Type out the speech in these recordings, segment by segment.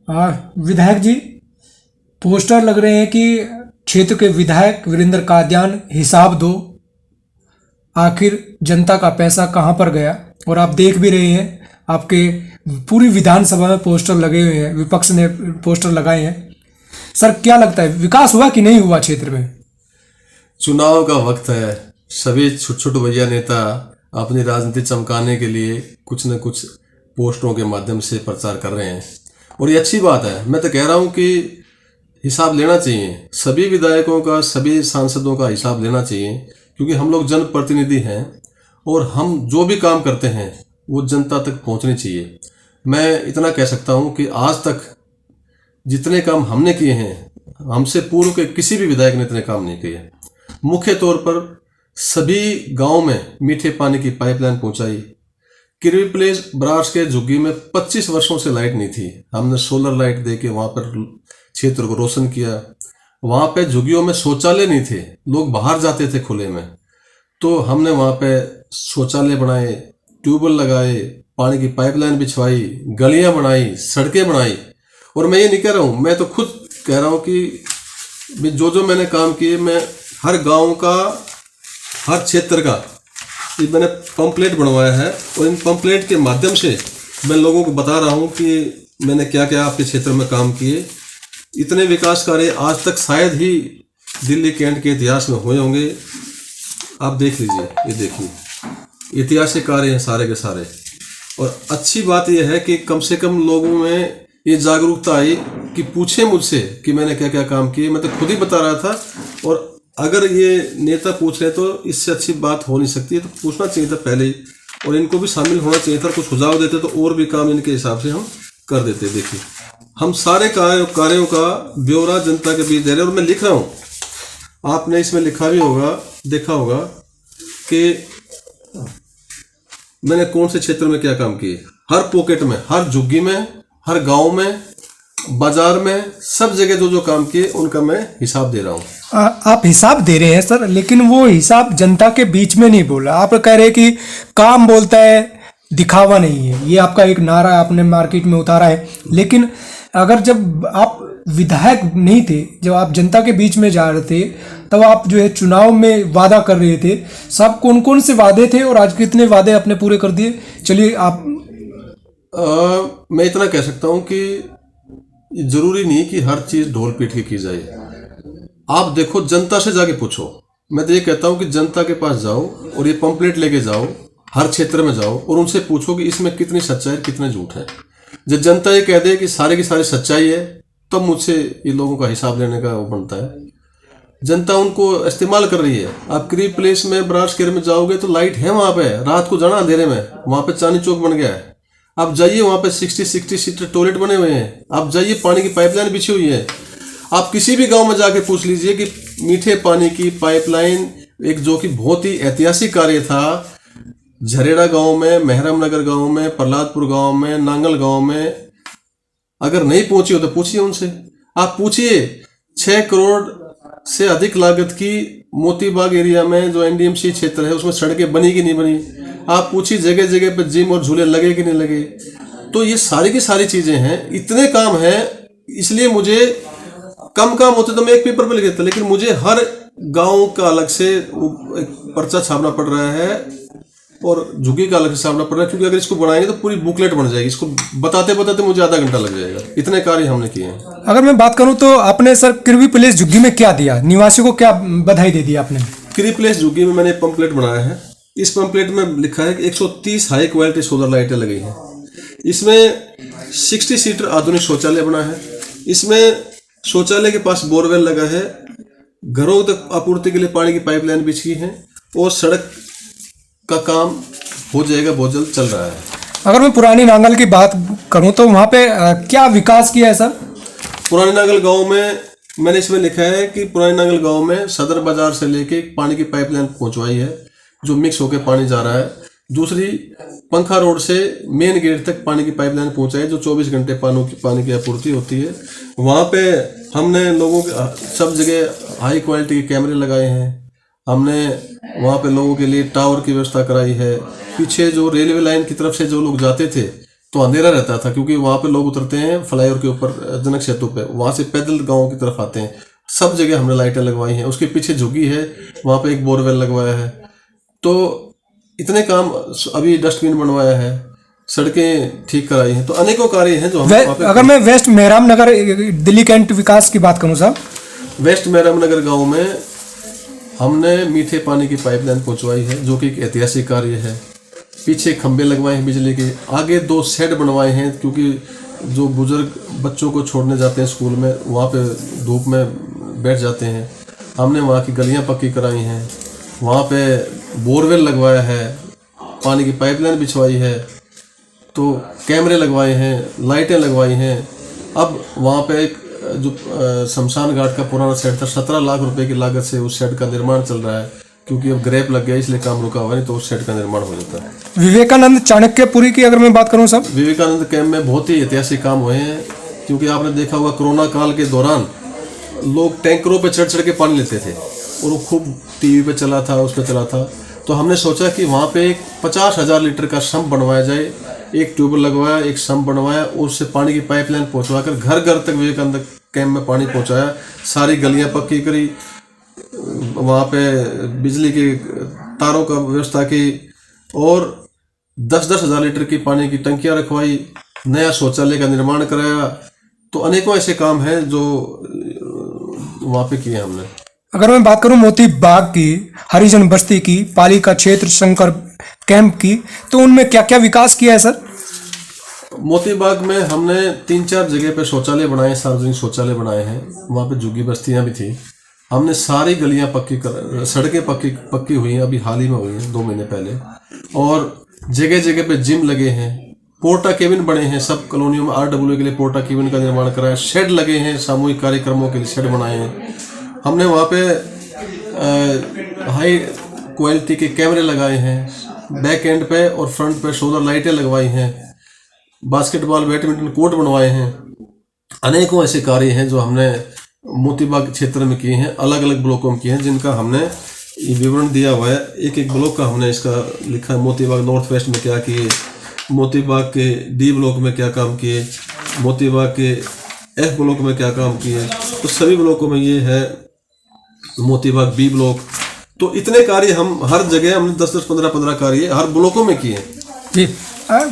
विधायक जी, पोस्टर लग रहे हैं कि क्षेत्र के विधायक वीरेंद्र कादियान हिसाब दो, आखिर जनता का पैसा कहाँ पर गया। और आप देख भी रहे हैं, आपके पूरी विधानसभा में पोस्टर लगे हुए हैं, विपक्ष ने पोस्टर लगाए हैं। सर, क्या लगता है, विकास हुआ कि नहीं हुआ क्षेत्र में? चुनाव का वक्त है, सभी छोटे छोटे भैया नेता अपनी राजनीति चमकाने के लिए कुछ न कुछ पोस्टरों के माध्यम से प्रचार कर रहे हैं और ये अच्छी बात है। मैं तो कह रहा हूँ कि हिसाब लेना चाहिए, सभी विधायकों का, सभी सांसदों का हिसाब लेना चाहिए, क्योंकि हम लोग जनप्रतिनिधि हैं और हम जो भी काम करते हैं वो जनता तक पहुंचनी चाहिए। मैं इतना कह सकता हूं कि आज तक जितने काम हमने किए हैं, हमसे पूर्व के किसी भी विधायक ने इतने काम नहीं किए। मुख्य तौर पर सभी गांव में मीठे पानी की पाइपलाइन पहुंचाई। किरवी प्लेस ब्रास के झुग्गी में 25 वर्षों से लाइट नहीं थी, हमने सोलर लाइट दे के वहां पर क्षेत्र को रोशन किया। वहां पे झुग्गियों में शौचालय नहीं थे, लोग बाहर जाते थे खुले में, तो हमने वहां पे शौचालय बनाए, ट्यूबवेल लगाए, पानी की पाइपलाइन बिछवाई, गलियां बनाई, सड़कें बनाई। और मैं ये नहीं कह रहा हूँ, मैं तो खुद कह रहा हूँ कि जो जो मैंने काम किए, मैं हर गांव का, हर क्षेत्र का ये मैंने पंपलेट बनवाया है और इन पंपलेट के माध्यम से मैं लोगों को बता रहा हूँ कि मैंने क्या क्या आपके क्षेत्र में काम किए। इतने विकास कार्य आज तक शायद ही दिल्ली कैंट के इतिहास में हुए होंगे। आप देख लीजिए, ये देखिए, ऐतिहासिक कार्य हैं सारे के सारे। और अच्छी बात यह है कि कम से कम लोगों में ये जागरूकता आई कि पूछे मुझसे कि मैंने क्या क्या काम किए। मैं तो खुद ही बता रहा था, और अगर ये नेता पूछ रहे तो इससे अच्छी बात हो नहीं सकती है, तो पूछना चाहिए था पहले ही, और इनको भी शामिल होना चाहिए था। कुछ सुझाव देते तो और भी काम इनके हिसाब से हम कर देते। देखिए, हम सारे कार्यों का ब्यौरा जनता के बीच दे रहे हैं। और मैं लिख रहा हूँ, आपने इसमें लिखा भी होगा, देखा होगा कि मैंने कौन से क्षेत्र में क्या काम किए। हर पॉकेट में, हर झुग्गी में, हर गांव में, बाजार में, सब जगह जो जो काम किए उनका मैं हिसाब दे रहा हूँ। आप हिसाब दे रहे हैं सर, लेकिन वो हिसाब जनता के बीच में नहीं बोला। आप कह रहे हैं कि काम बोलता है, दिखावा नहीं है, ये आपका एक नारा आपने मार्केट में उतारा है। लेकिन अगर जब आप विधायक नहीं थे, जब आप जनता के बीच में जा रहे थे, तब आप जो है चुनाव में वादा कर रहे थे, सब कौन कौन से वादे थे और आज कितने वादे आपने पूरे कर दिए? चलिए आप। मैं इतना कह सकता हूँ कि जरूरी नहीं कि हर चीज ढोल पीट के की जाए। आप देखो, जनता से जाके पूछो। मैं तो ये कहता हूँ कि जनता के पास जाओ और ये पंपलेट लेके जाओ, हर क्षेत्र में जाओ और उनसे पूछो कि इसमें कितनी सच्चाई है, कितने झूठ है। जब जनता ये कह दे कि सारे की सारी सच्चाई है, तब मुझसे ये लोगों का हिसाब लेने का वो बनता है। जनता उनको इस्तेमाल कर रही है। आप क्री प्लेस में, ब्रास केयर में जाओगे तो लाइट है वहां पे, रात को जाना अंधेरे में, वहां पे चांदनी चौक बन गया है। आप जाइए, वहां पे 60 सीटर टॉयलेट बने हुए हैं। आप जाइए, पानी की पाइपलाइन बिछी हुई है। आप किसी भी गांव में जाके पूछ लीजिए कि मीठे पानी की पाइपलाइन, एक जो कि बहुत ही ऐतिहासिक कार्य था, झरेड़ा गांव में, मेहरम नगर गांव में, प्रहलादपुर गांव में, नांगल गांव में अगर नहीं पहुंची हो तो पूछिए उनसे। आप पूछिए, 6 करोड़ से अधिक लागत की मोतीबाग एरिया में जो एनडीएमसी क्षेत्र है, उसमें सड़कें बनी कि नहीं बनी। आप पूछिए, जगह जगह पे जिम और झूले लगे कि नहीं लगे। तो ये सारी की सारी चीजें हैं, इतने काम हैं। इसलिए मुझे कम काम होते तो मैं एक पेपर पे लिख देता, लेकिन मुझे हर गांव का अलग से पर्चा छापना पड़ रहा है और झुग्गी का अलग से छापना पड़ रहा है, क्योंकि अगर इसको बनाएंगे तो पूरी बुकलेट बन जाएगी। इसको बताते बताते मुझे आधा घंटा लग जाएगा। इतने कार्य हमने किए हैं। अगर मैं बात करूं तो आपने सर किरवी प्लेस झुग्गी में क्या दिया, निवासियों को क्या बधाई दे दी आपने? किरवी प्लेस झुग्गी में मैंने पंपलेट बनाया है। इस पंपलेट में लिखा है कि 130 हाई क्वालिटी सोलर लाइटें लगी हैं। इसमें 60 सीटर आधुनिक शौचालय बना है। इसमें शौचालय के पास बोरवेल लगा है, घरों तक आपूर्ति के लिए पानी की पाइपलाइन बिछी है और सड़क का काम हो जाएगा, बहुत जल्द चल रहा है। अगर मैं पुरानी नांगल की बात करूं तो वहां पे क्या विकास किया है सर? पुरानी नांगल गांव में मैंने इसमें लिखा है कि पुरानी नांगल गांव में सदर बाजार से लेके पानी की पाइपलाइन पहुंचवाई है, जो मिक्स होकर पानी जा रहा है। दूसरी, पंखा रोड से मेन गेट तक पानी की पाइपलाइन पहुंचाई, जो 24 घंटे पानी की आपूर्ति होती है। वहाँ पे हमने लोगों के सब जगह हाई क्वालिटी के कैमरे लगाए हैं। हमने वहाँ पे लोगों के लिए टावर की व्यवस्था कराई है। पीछे जो रेलवे लाइन की तरफ से जो लोग जाते थे, तो अंधेरा रहता था, क्योंकि वहाँ पे लोग उतरते हैं फ्लाईओवर के ऊपर जनक सेतु पे, वहाँ से पैदल गाँव की तरफ आते हैं। सब जगह हमने लाइटें लगवाई हैं। उसके पीछे झुग्गी है, वहाँ पे एक बोरवेल लगवाया है। तो इतने काम, अभी डस्टबिन बनवाया है, सड़कें ठीक कराई हैं, तो अनेकों कार्य हैं जो हम वहाँ पे। अगर मैं वेस्ट मेहराम नगर दिल्ली कैंट विकास की बात करूँ साहब, वेस्ट मेहराम नगर गाँव में हमने मीठे पानी की पाइपलाइन पहुँचवाई है, जो कि एक ऐतिहासिक कार्य है। पीछे खंबे लगवाए हैं बिजली के, आगे 2 शेड बनवाए हैं, क्योंकि जो बुजुर्ग बच्चों को छोड़ने जाते हैं स्कूल में, वहाँ पे धूप में बैठ जाते हैं। हमने वहाँ की गलियाँ पक्की कराई हैं, वहाँ पे बोरवेल लगवाया है, पानी की पाइपलाइन बिछवाई है, तो कैमरे लगवाए हैं, लाइटें लगवाई हैं। अब वहाँ पे एक जो शमशान घाट का पुराना शेड था, 17 लाख रुपए की लागत से उस शेड का निर्माण चल रहा है, क्योंकि अब ग्रेप लग गया इसलिए काम रुका हुआ, नहीं तो उस शेड का निर्माण हो जाता है। विवेकानंद चाणक्यपुरी की अगर मैं बात करूँ साहब, विवेकानंद कैंप में बहुत ही ऐतिहासिक काम हुए हैं, क्योंकि आपने देखा होगा कोरोना काल के दौरान लोग टैंकरों पे चढ़ चढ़ के पानी लेते थे, और वो खूब टीवी पे चला था, उस पर चला था। तो हमने सोचा कि वहाँ पे एक 50,000 लीटर का सम्प बनवाया जाए, एक ट्यूबवेल लगवाया, एक सम्प बनवाया, उससे पानी की पाइपलाइन पहुँचवा कर घर घर तक विवेकानंद कैंप में पानी पहुँचाया, सारी गलियाँ पक्की करी, वहाँ पे बिजली के तारों का व्यवस्था की, और 10-10 हज़ार लीटर की पानी की टंकियाँ रखवाई, नया शौचालय का निर्माण कराया। तो अनेकों ऐसे काम हैं जो वहाँ पे किए हमने। अगर मैं बात करूं मोती बाग की, हरिजन बस्ती की, पालिका क्षेत्र शंकर कैंप की, तो उनमें क्या क्या विकास किया है सर? मोती बाग में हमने 3-4 जगह पे शौचालय बनाए, सार्वजनिक शौचालय बनाए हैं। वहाँ पे झुग्गी बस्तियाँ भी थी। हमने सारी गलियाँ पक्की कर, सड़कें पक्की हुई हैं, अभी हाल ही में हुई हैं 2 महीने पहले। और जगह जगह पे जिम लगे हैं, पोर्टा केबिन बने हैं, सब कॉलोनियों में RWA के लिए पोर्टा केबिन का निर्माण कराया, शेड लगे हैं, सामूहिक कार्यक्रमों के लिए शेड बनाए हैं। हमने वहाँ पे हाई क्वालिटी के कैमरे लगाए हैं, बैक एंड पे और फ्रंट पे सोलर लाइटें लगवाई हैं, बास्केटबॉल बैडमिंटन कोर्ट बनवाए हैं। अनेकों ऐसे कार्य हैं जो हमने मोतीबाग क्षेत्र में किए हैं, अलग अलग ब्लॉकों में किए हैं, जिनका हमने विवरण दिया हुआ है। एक एक ब्लॉक का हमने इसका लिखा है, मोतीबाग नॉर्थ वेस्ट में क्या किए, मोतीबाग के D ब्लॉक में क्या काम किए, मोतीबाग के F ब्लॉक में क्या काम किए, तो सभी ब्लॉकों में ये है, मोतीबाग B ब्लॉक। तो इतने कार्य हम हर जगह हमने 10-10, 15-15 कार्य हर ब्लॉकों में किए। जी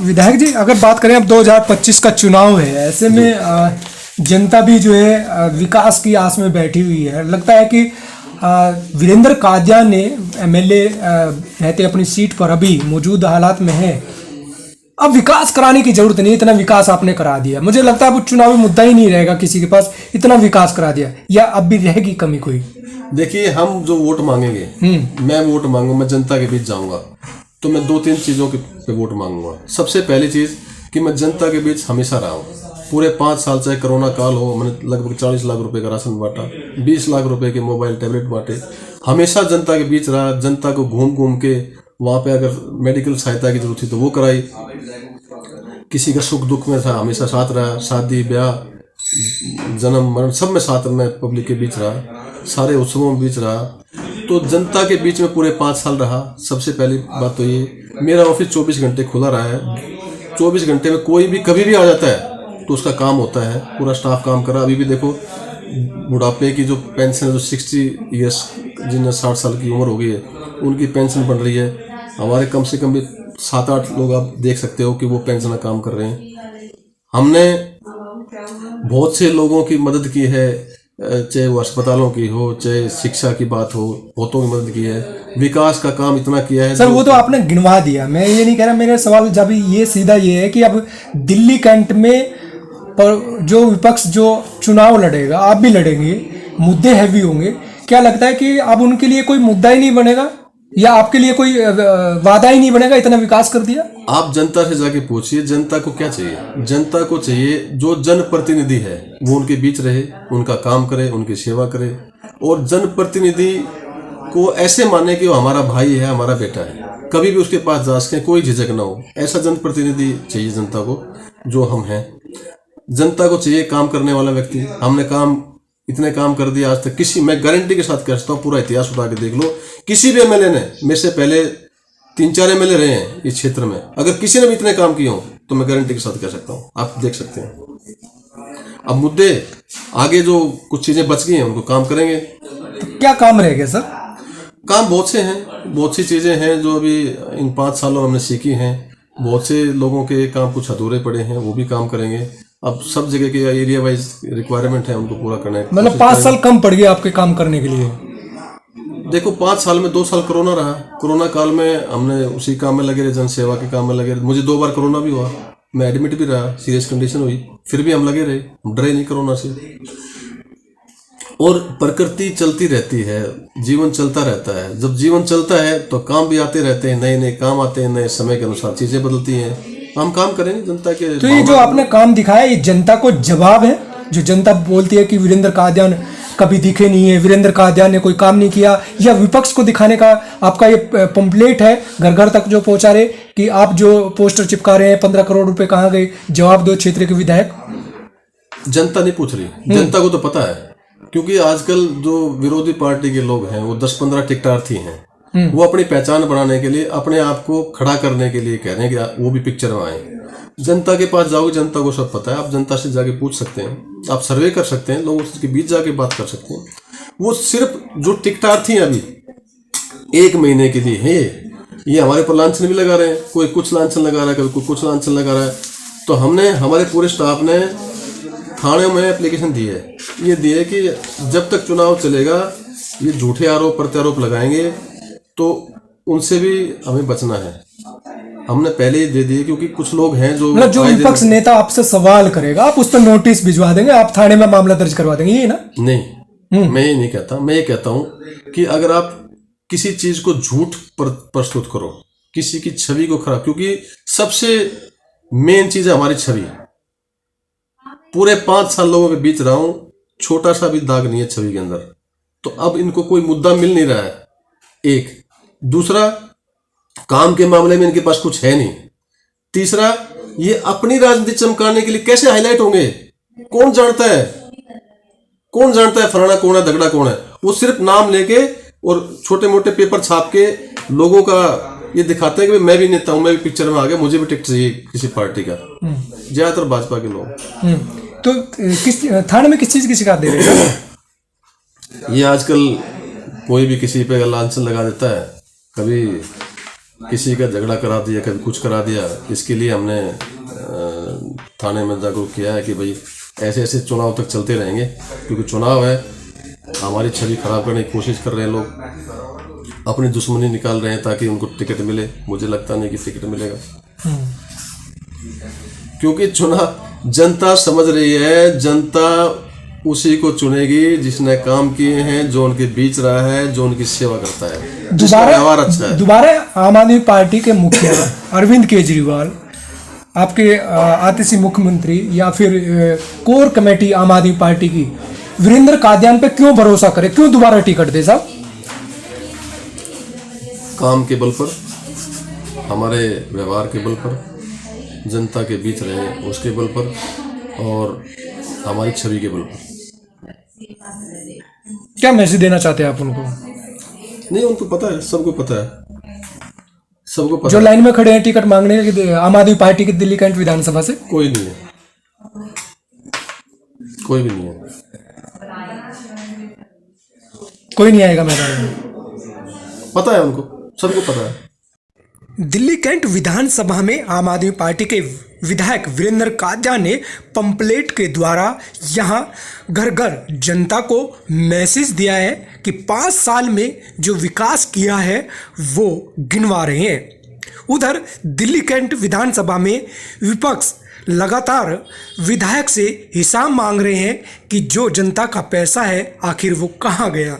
विधायक जी, अगर बात करें अब 2025 का चुनाव है, ऐसे में जनता भी जो है विकास की आस में बैठी हुई है। लगता है कि वीरेंद्र कादियान ने MLA रहते अपनी सीट पर अभी मौजूद हालात में है, अब विकास कराने की जरूरत नहीं, इतना विकास आपने करा दिया। मुझे लगता है अब चुनावी मुद्दा ही नहीं रहेगा किसी के पास, इतना विकास करा दिया, या अब भी रहेगी कमी कोई? देखिए, हम जो वोट मांगेंगे, मैं वोट मांगूंगा, मैं जनता के बीच जाऊंगा, तो मैं 2-3 चीज़ों पे वोट मांगूंगा। सबसे पहली चीज़ कि मैं जनता के बीच हमेशा रहा हूँ। पूरे 5 साल, चाहे कोरोना काल हो, मैंने लगभग 40 लाख रुपए का राशन बांटा, 20 लाख रुपए के मोबाइल टैबलेट बांटे, हमेशा जनता के बीच रहा, जनता को घूम घूम के वहाँ पे अगर मेडिकल सहायता की जरूरत थी तो वो कराई, किसी का सुख दुख में था हमेशा साथ रहा, शादी ब्याह जन्म मरण सब में साथ में पब्लिक के बीच रहा, सारे उत्सवों में बीच रहा। तो जनता के बीच में पूरे 5 साल रहा। सबसे पहली बात तो ये, मेरा ऑफिस 24 घंटे खुला रहा है। 24 घंटे में कोई भी कभी भी आ जाता है तो उसका काम होता है, पूरा स्टाफ काम कर रहा। अभी भी देखो, बुढ़ापे की जो पेंशन है, जो 60 ईयर्स जिन्हें 60 साल की उम्र हो गई है, उनकी पेंशन बन रही है। हमारे कम से कम भी 7-8 लोग आप देख सकते हो कि वो पेंशन का काम कर रहे हैं। हमने बहुत से लोगों की मदद की है, चाहे वो अस्पतालों की हो, चाहे शिक्षा की बात हो, बहुतों की मदद की है। विकास का काम इतना किया है सर, वो तो आपने गिनवा दिया, मैं ये नहीं कह रहा। मेरा सवाल जब ये सीधा ये है कि अब दिल्ली कैंट में पर जो विपक्ष जो चुनाव लड़ेगा, आप भी लड़ेंगे, मुद्दे हैवी होंगे, क्या लगता है कि अब उनके लिए कोई मुद्दा ही नहीं बनेगा, या आपके लिए कोई वादा ही नहीं बनेगा, इतना विकास कर दिया? आप जनता से जाके पूछिए, जनता को क्या चाहिए। जनता को चाहिए जो जनप्रतिनिधि है वो उनके बीच रहे, उनका काम करे, उनकी सेवा करे, और जनप्रतिनिधि को ऐसे माने कि वो हमारा भाई है, हमारा बेटा है, कभी भी उसके पास जा सके, कोई झिझक ना हो। ऐसा जनप्रतिनिधि चाहिए जनता को, जो हम हैं। जनता को चाहिए काम करने वाला व्यक्ति। हमने इतने काम कर दिया आज तक, किसी, मैं गारंटी के साथ कहता हूँ, पूरा इतिहास उठा के देख लो, किसी भी एमएलए ने, मेरे से पहले 3-4 एमएलए रहे हैं इस क्षेत्र में, अगर किसी ने भी इतने काम किए हो तो मैं गारंटी के साथ कह सकता हूँ, आप देख सकते हैं। अब मुद्दे आगे जो कुछ चीजें बच गई हैं उनको काम करेंगे। तो क्या काम रह गया सर? काम बहुत से हैं, बहुत सी चीजें हैं जो अभी इन 5 सालों में हमने सीखी हैं। बहुत से लोगों के काम कुछ अधूरे पड़े हैं, वो भी काम करेंगे। अब सब जगह के एरिया वाइज रिक्वायरमेंट है, उनको पूरा करना है। मतलब 5 साल कम पड़ गए आपके काम करने के लिए? देखो 5 साल में 2 साल कोरोना रहा। कोरोना काल में हमने उसी काम में लगे रहे, जन सेवा के काम में लगे रहे। मुझे 2 बार कोरोना भी हुआ, मैं एडमिट भी रहा, सीरियस कंडीशन हुई, फिर भी हम लगे रहे, हम डरे नहीं कोरोना से। और प्रकृति चलती रहती है, जीवन चलता रहता है। जब जीवन चलता है तो काम भी आते रहते हैं, नए नए काम आते हैं, नए समय के अनुसार चीजें बदलती हैं। हम काम करेंगे जनता के। तो ये जो आपने काम दिखाया, ये जनता को जवाब है? जो जनता बोलती है कि वीरेंद्र कादियान कभी दिखे नहीं है, वीरेंद्र कादियान ने कोई काम नहीं किया, या विपक्ष को दिखाने का आपका ये पंपलेट है घर घर तक जो पहुंचा रहे कि आप जो पोस्टर चिपका रहे हैं 15 करोड़ रुपए कहाँ गए, जवाब दो क्षेत्र के विधायक? जनता नहीं पूछ रही, जनता को तो पता है। क्योंकि आजकल जो विरोधी पार्टी के लोग हैं वो 10-15 टिकटार्थी हैं। वो अपनी पहचान बनाने के लिए, अपने आप को खड़ा करने के लिए कह रहे हैं कि वो भी पिक्चर में आए। जनता के पास जाओगे, जनता को सब पता है। आप जनता से जाके पूछ सकते हैं, आप सर्वे कर सकते हैं, लोगों के बीच जाके बात कर सकते हैं। वो सिर्फ जो टिकटार्थी हैं अभी 1 महीने के लिए है, ये हमारे पर लांछन भी लगा रहे हैं। कोई कुछ लांछन लगा रहा है, कोई कुछ लांछन लगा रहा है। तो हमने, हमारे पूरे स्टाफ ने थाने में एप्लीकेशन दी है, ये दी है कि जब तक चुनाव चलेगा ये झूठे आरोप प्रत्यारोप लगाएंगे तो उनसे भी हमें बचना है। हमने पहले ही दे दिए, क्योंकि कुछ लोग हैं जो मतलब जो विपक्ष नेता आपसे सवाल करेगा आप उस पर नोटिस भिजवा देंगे, आप थाने में मामला दर्ज करवा देंगे, ये ना? नहीं, मैं ये नहीं कहता। मैं ये कहता हूं कि अगर आप किसी चीज को झूठ प्रस्तुत करो, किसी की छवि को खराब, क्योंकि सबसे मेन चीज है हमारी छवि। पूरे 5 साल लोगों के बीच रहा हूं, छोटा सा भी दाग नहीं है छवि के अंदर। तो अब इनको कोई मुद्दा मिल नहीं रहा है, एक। दूसरा, काम के मामले में इनके पास कुछ है नहीं। तीसरा, ये अपनी राजनीति चमकाने के लिए कैसे हाईलाइट होंगे? कौन जानता है, कौन जानता है फलाना कौन है, दगड़ा कौन है? वो सिर्फ नाम लेके और छोटे मोटे पेपर छाप के लोगों का ये दिखाते हैं कि मैं भी नेता हूं, मैं भी पिक्चर में आ गया, मुझे भी टिकट चाहिए किसी पार्टी का। ज्यादातर भाजपा के लोग। तो किस थाने में किस चीज की शिकायत दे रहे हैं? ये आजकल कोई भी किसी पे लांछन लगा देता है, कभी किसी का झगड़ा करा दिया, कभी कुछ करा दिया। इसके लिए हमने थाने में जागरूक किया है कि भाई ऐसे ऐसे चुनाव तक चलते रहेंगे, क्योंकि चुनाव है, हमारी छवि खराब करने की कोशिश कर रहे हैं लोग, अपनी दुश्मनी निकाल रहे हैं ताकि उनको टिकट मिले। मुझे लगता नहीं कि टिकट मिलेगा, क्योंकि चुनाव जनता समझ रही है, जनता उसी को चुनेगी जिसने काम किए हैं, जो उनके बीच रहा है, जो उनकी सेवा करता है, जिसका व्यवहार अच्छा है। दोबारा आम आदमी पार्टी के मुखिया अरविंद केजरीवाल, आपके आतिशी मुख्यमंत्री या फिर कोर कमेटी आम आदमी पार्टी की वीरेंद्र कादियान पे क्यों भरोसा करे, क्यों दोबारा टिकट दे साहब? काम के बल पर, हमारे व्यवहार के बल पर, जनता के बीच रहे उसके बल पर, और हमारी छवि के बल पर। क्या मैसेज देना चाहते हैं आप उनको? नहीं, उनको पता है, सबको पता है, सबको पता जो है। लाइन में खड़े हैं टिकट मांगने के आम आदमी पार्टी की दिल्ली कैंट विधानसभा से, कोई नहीं है, कोई भी नहीं है, कोई नहीं आएगा मैदान में। पता है उनको, सबको पता है। दिल्ली कैंट विधानसभा में आम आदमी पार्टी के विधायक वीरेंद्र कादियान ने पंपलेट के द्वारा यहां घर घर जनता को मैसेज दिया है कि 5 साल में जो विकास किया है वो गिनवा रहे हैं। उधर दिल्ली कैंट विधानसभा में विपक्ष लगातार विधायक से हिसाब मांग रहे हैं कि जो जनता का पैसा है आखिर वो कहाँ गया,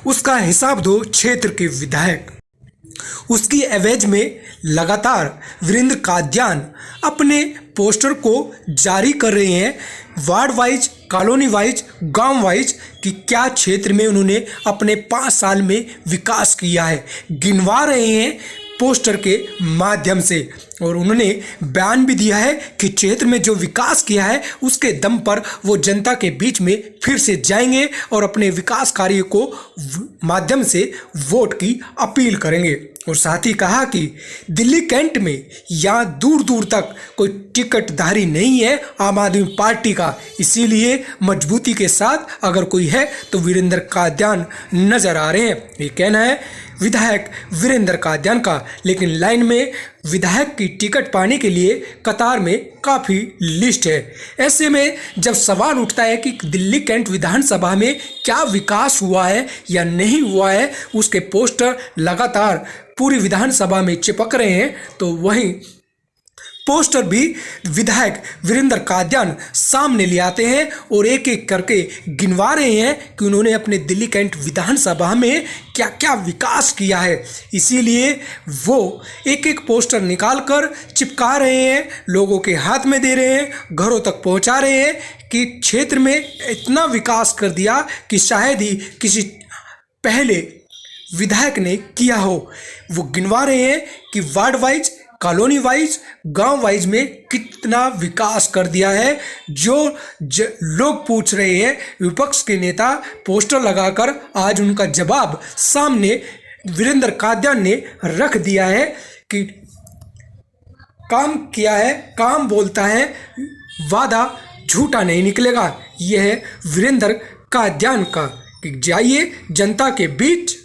उसका हिसाब दो क्षेत्र के विधायक। उसकी एवज में लगातार वीरेंद्र कादियान अपने पोस्टर को जारी कर रहे हैं, वार्ड वाइज, कॉलोनी वाइज, गांव वाइज, कि क्या क्षेत्र में उन्होंने अपने 5 साल में विकास किया है, गिनवा रहे हैं पोस्टर के माध्यम से। और उन्होंने बयान भी दिया है कि क्षेत्र में जो विकास किया है उसके दम पर वो जनता के बीच में फिर से जाएंगे और अपने विकास कार्य को माध्यम से वोट की अपील करेंगे। और साथ ही कहा कि दिल्ली कैंट में यहाँ दूर दूर तक कोई टिकटधारी नहीं है आम आदमी पार्टी का, इसीलिए मजबूती के साथ अगर कोई है तो वीरेंद्र कादियान नजर आ रहे हैं। ये कहना है विधायक वीरेंद्र कादियान का। लेकिन लाइन में विधायक की टिकट पाने के लिए कतार में काफ़ी लिस्ट है। ऐसे में जब सवाल उठता है कि दिल्ली कैंट विधानसभा में क्या विकास हुआ है या नहीं हुआ है, उसके पोस्टर लगातार पूरी विधानसभा में चिपक रहे हैं, तो वहीं पोस्टर भी विधायक वीरेंद्र कादियान सामने ले आते हैं और एक एक करके गिनवा रहे हैं कि उन्होंने अपने दिल्ली कैंट विधानसभा में क्या क्या विकास किया है। इसीलिए वो एक एक पोस्टर निकाल कर चिपका रहे हैं, लोगों के हाथ में दे रहे हैं, घरों तक पहुंचा रहे हैं कि क्षेत्र में इतना विकास कर दिया कि शायद ही किसी पहले विधायक ने किया हो। वो गिनवा रहे हैं कि वार्ड वाइज, कॉलोनी वाइज, गांव वाइज में कितना विकास कर दिया है। जो लोग पूछ रहे हैं, विपक्ष के नेता पोस्टर लगाकर आज उनका जवाब सामने वीरेंद्र कादियान ने रख दिया है कि काम किया है, काम बोलता है, वादा झूठा नहीं निकलेगा। यह है वीरेंद्र कादियान का कि जाइए जनता के बीच